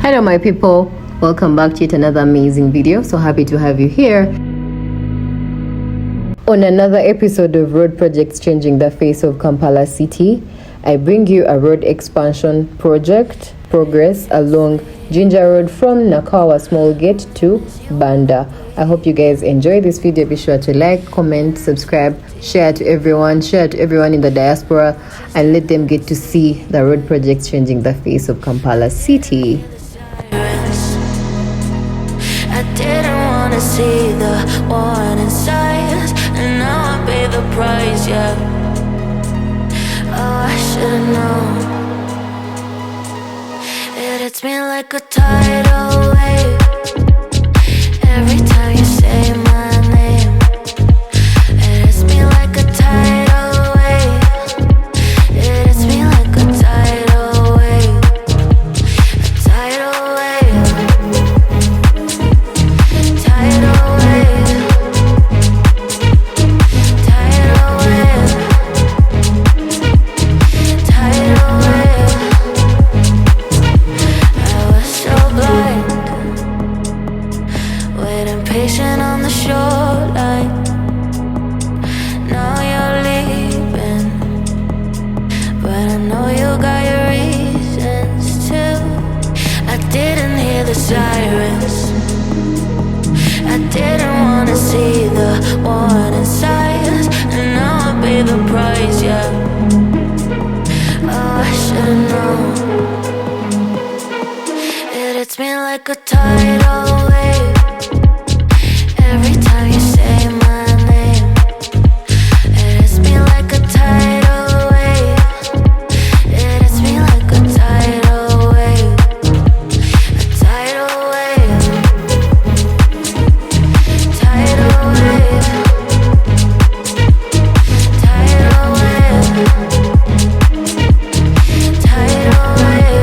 Hello my people, welcome back to yet another amazing video. So happy to have you here on another episode of Road Projects Changing the Face of Kampala City. I bring you a road expansion project progress along Jinja Road from Nakawa Small Gate to Banda. I hope you guys enjoy this video. Be sure to like, comment, subscribe, share to everyone in the diaspora, and let them get to see the road projects changing the face of Kampala City. I didn't wanna see the warning signs, and now I pay the price, yeah. Oh, I should've known. It hits me like a tidal wave every time you say my name. It hits me like a tidal wave. It hits me like a tidal wave. A tidal wave. Tidal wave. Tidal wave. Tidal wave. I was so blind, waiting patient on the shoreline. Now you're leaving, but I know you got your reasons too. I didn't hear the sirens, I didn't wanna see the warning signs, and now I pay the price, yeah. Oh, I should've known. It hits me like a tidal wave every time you say my name. It hits me like a tidal wave. It hits me like a tidal wave. A tidal wave. Tidal wave. Tidal wave. Tidal wave.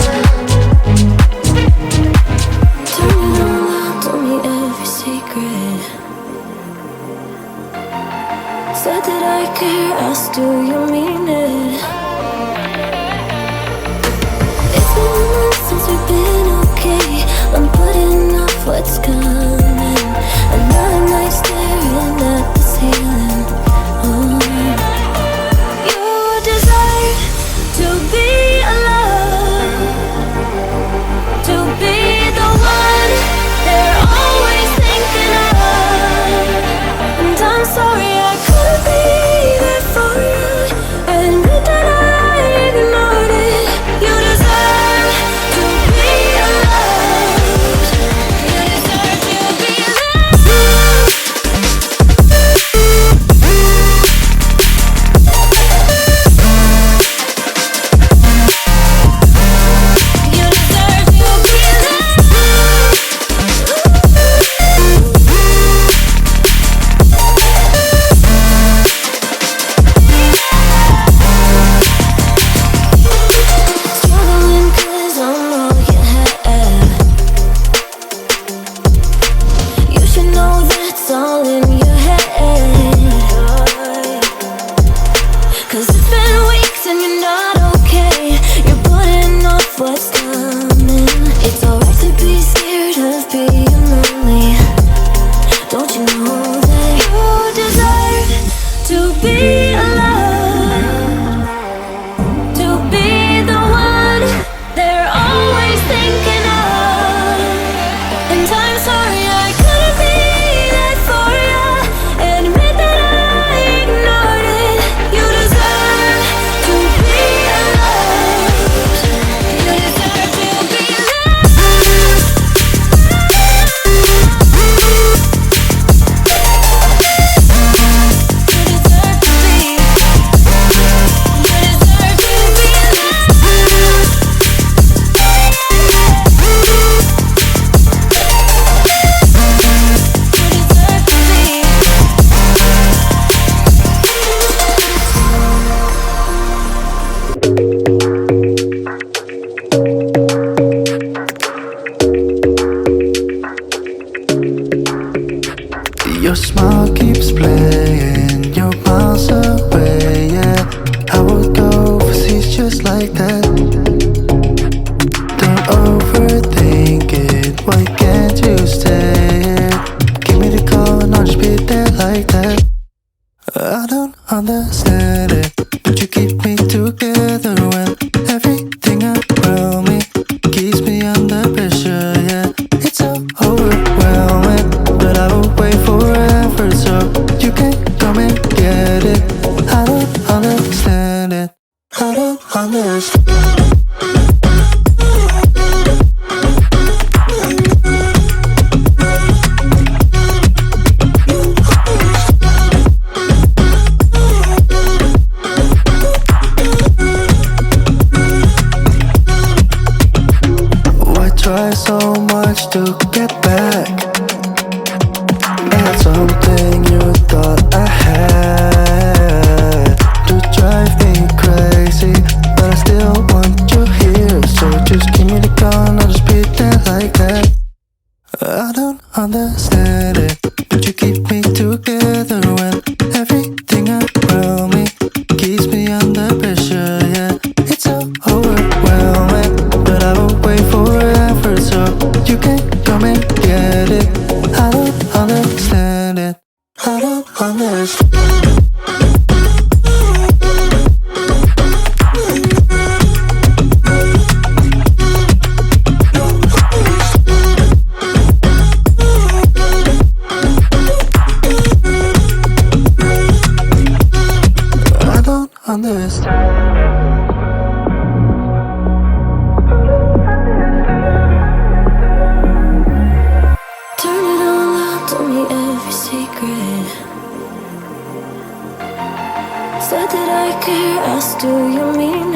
try so much to get back at something you thought I had to drive me crazy, but I still want you here. So just give me the gun, I'll just pretend like that. I don't understand it, but you keep me together when everything around me keeps me under pressure. Yeah, it's so overwhelming, but I will wait forever so you can come and get it. I don't understand it, I don't understand. Turn it all out, tell me every secret. Said that I care, asked do you mean